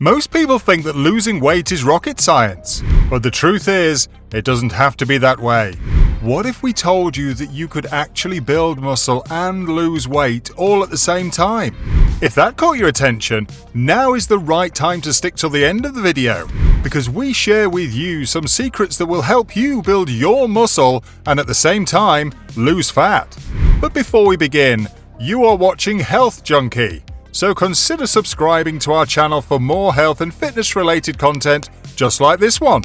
Most people think that losing weight is rocket science, but the truth is, it doesn't have to be that way. What if we told you that you could actually build muscle and lose weight all at the same time? If that caught your attention, now is the right time to stick till the end of the video, because we share with you some secrets that will help you build your muscle and at the same time lose fat. But before we begin, you are watching Health Junkie, so consider subscribing to our channel for more health and fitness related content just like this one,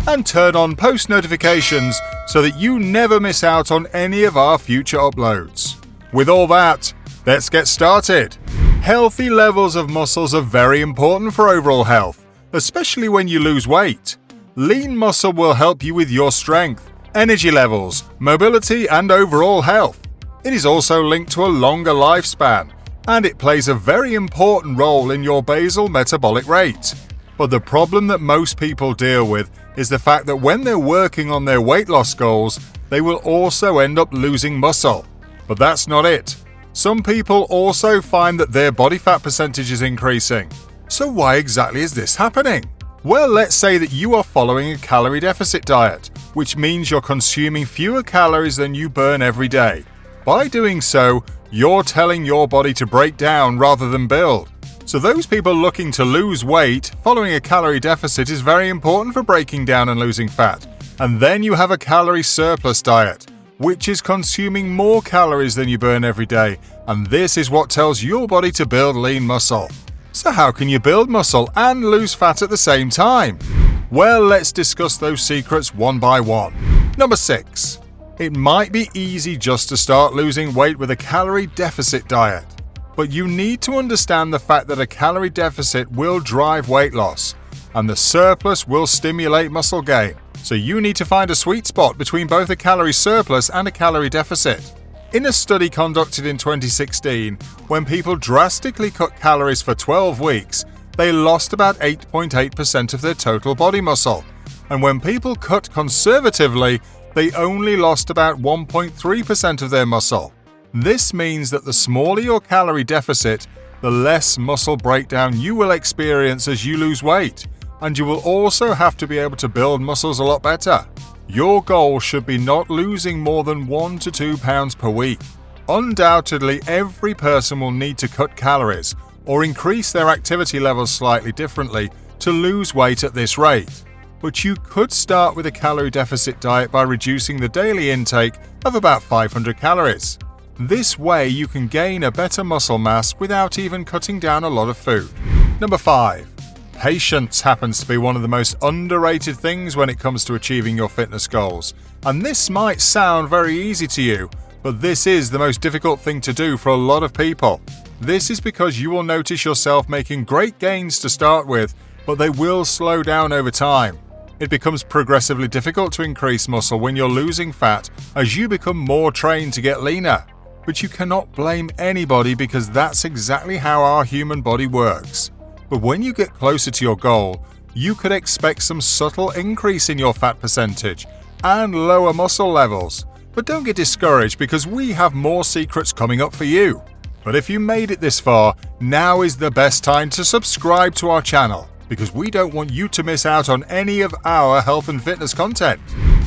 and turn on post notifications so that you never miss out on any of our future uploads. With all that, let's get started. Healthy levels of muscles are very important for overall health, especially when you lose weight. Lean muscle will help you with your strength, energy levels, mobility, and overall health. It is also linked to a longer lifespan, and it plays a very important role in your basal metabolic rate. But the problem that most people deal with is the fact that when they're working on their weight loss goals, they will also end up losing muscle. But that's not it. Some people also find that their body fat percentage is increasing. So why exactly is this happening? Well, let's say that you are following a calorie deficit diet, which means you're consuming fewer calories than you burn every day. By doing so, you're telling your body to break down rather than build. So those people looking to lose weight, following a calorie deficit is very important for breaking down and losing fat. And then you have a calorie surplus diet, which is consuming more calories than you burn every day. And this is what tells your body to build lean muscle. So how can you build muscle and lose fat at the same time? Well, let's discuss those secrets one by one. Number 6. It might be easy just to start losing weight with a calorie deficit diet, but you need to understand the fact that a calorie deficit will drive weight loss, and the surplus will stimulate muscle gain. So you need to find a sweet spot between both a calorie surplus and a calorie deficit. In a study conducted in 2016, when people drastically cut calories for 12 weeks, they lost about 8.8% of their total body muscle, and when people cut conservatively, they only lost about 1.3% of their muscle. This means that the smaller your calorie deficit, the less muscle breakdown you will experience as you lose weight, and you will also have to be able to build muscles a lot better. Your goal should be not losing more than 1 to 2 pounds per week. Undoubtedly, every person will need to cut calories or increase their activity levels slightly differently to lose weight at this rate. But you could start with a calorie deficit diet by reducing the daily intake of about 500 calories. This way you can gain a better muscle mass without even cutting down a lot of food. Number 5. Patience happens to be one of the most underrated things when it comes to achieving your fitness goals. And this might sound very easy to you, but this is the most difficult thing to do for a lot of people. This is because you will notice yourself making great gains to start with, but they will slow down over time. It becomes progressively difficult to increase muscle when you're losing fat as you become more trained to get leaner. But you cannot blame anybody because that's exactly how our human body works. But when you get closer to your goal, you could expect some subtle increase in your fat percentage and lower muscle levels. But don't get discouraged because we have more secrets coming up for you. But if you made it this far, now is the best time to subscribe to our channel, because we don't want you to miss out on any of our health and fitness content.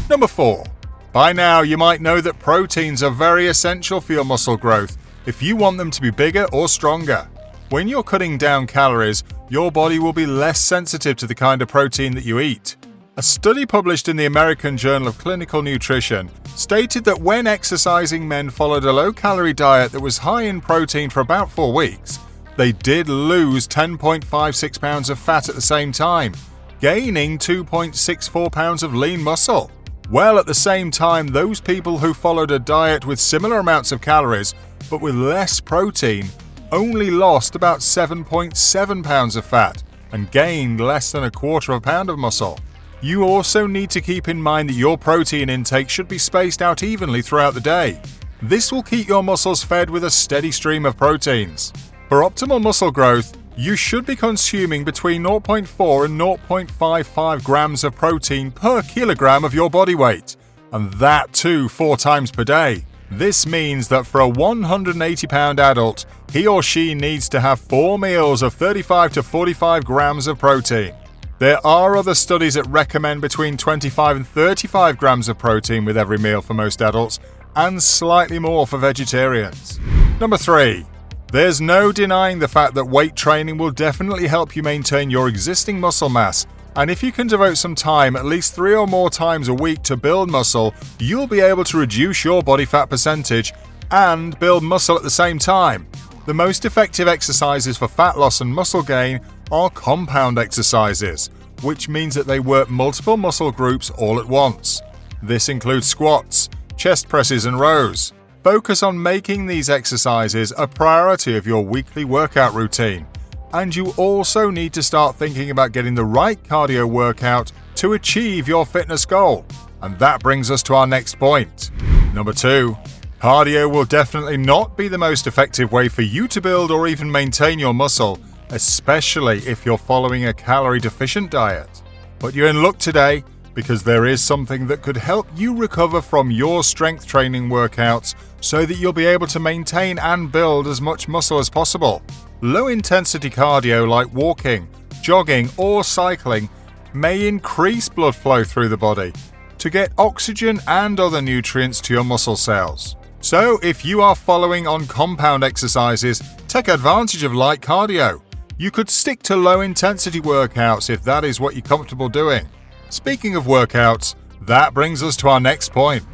Number 4. By now, you might know that proteins are very essential for your muscle growth if you want them to be bigger or stronger. When you're cutting down calories, your body will be less sensitive to the kind of protein that you eat. A study published in the American Journal of Clinical Nutrition stated that when exercising men followed a low-calorie diet that was high in protein for about 4 weeks, they did lose 10.56 pounds of fat at the same time, gaining 2.64 pounds of lean muscle. Well, at the same time, those people who followed a diet with similar amounts of calories, but with less protein, only lost about 7.7 pounds of fat and gained less than 1/4 pound of muscle. You also need to keep in mind that your protein intake should be spaced out evenly throughout the day. This will keep your muscles fed with a steady stream of proteins. For optimal muscle growth, you should be consuming between 0.4 and 0.55 grams of protein per kilogram of your body weight, and that too 4 times per day. This means that for a 180-pound adult, he or she needs to have 4 meals of 35 to 45 grams of protein. There are other studies that recommend between 25 and 35 grams of protein with every meal for most adults, and slightly more for vegetarians. Number 3. There's no denying the fact that weight training will definitely help you maintain your existing muscle mass, and if you can devote some time at least 3 or more times a week to build muscle, you'll be able to reduce your body fat percentage and build muscle at the same time. The most effective exercises for fat loss and muscle gain are compound exercises, which means that they work multiple muscle groups all at once. This includes squats, chest presses and rows. Focus on making these exercises a priority of your weekly workout routine. And you also need to start thinking about getting the right cardio workout to achieve your fitness goal. And that brings us to our next point. Number 2. Cardio will definitely not be the most effective way for you to build or even maintain your muscle, especially if you're following a calorie-deficient diet. But you're in luck today, because there is something that could help you recover from your strength training workouts so that you'll be able to maintain and build as much muscle as possible. Low-intensity cardio like walking, jogging, or cycling may increase blood flow through the body to get oxygen and other nutrients to your muscle cells. So if you are following on compound exercises, take advantage of light cardio. You could stick to low-intensity workouts if that is what you're comfortable doing. Speaking of workouts, that brings us to our next point.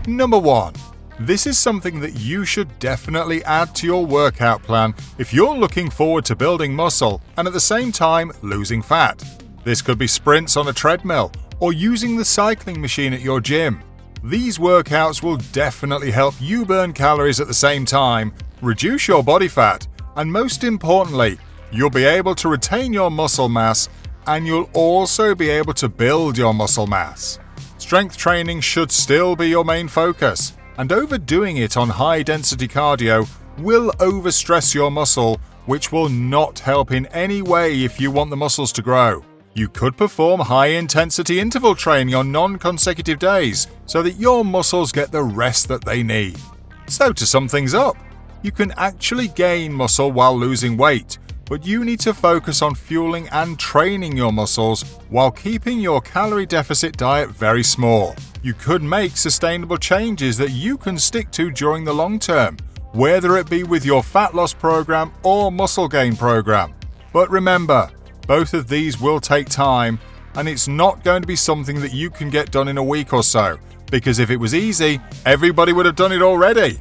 Number 1. This is something that you should definitely add to your workout plan if you're looking forward to building muscle and at the same time losing fat. This could be sprints on a treadmill or using the cycling machine at your gym. These workouts will definitely help you burn calories at the same time, reduce your body fat, and most importantly, you'll be able to retain your muscle mass and you'll also be able to build your muscle mass. Strength training should still be your main focus, and overdoing it on high-density cardio will overstress your muscle, which will not help in any way if you want the muscles to grow. You could perform high-intensity interval training on non-consecutive days so that your muscles get the rest that they need. So to sum things up, you can actually gain muscle while losing weight, but you need to focus on fueling and training your muscles while keeping your calorie deficit diet very small. You could make sustainable changes that you can stick to during the long term, whether it be with your fat loss program or muscle gain program. But remember, both of these will take time, and it's not going to be something that you can get done in a week or so, because if it was easy, everybody would have done it already.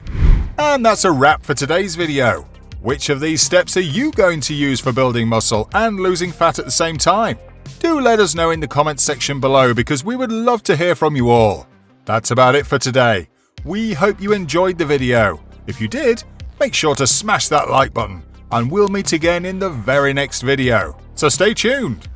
And that's a wrap for today's video. Which of these steps are you going to use for building muscle and losing fat at the same time? Do let us know in the comments section below, because we would love to hear from you all. That's about it for today. We hope you enjoyed the video. If you did, make sure to smash that like button, and we'll meet again in the very next video. So stay tuned.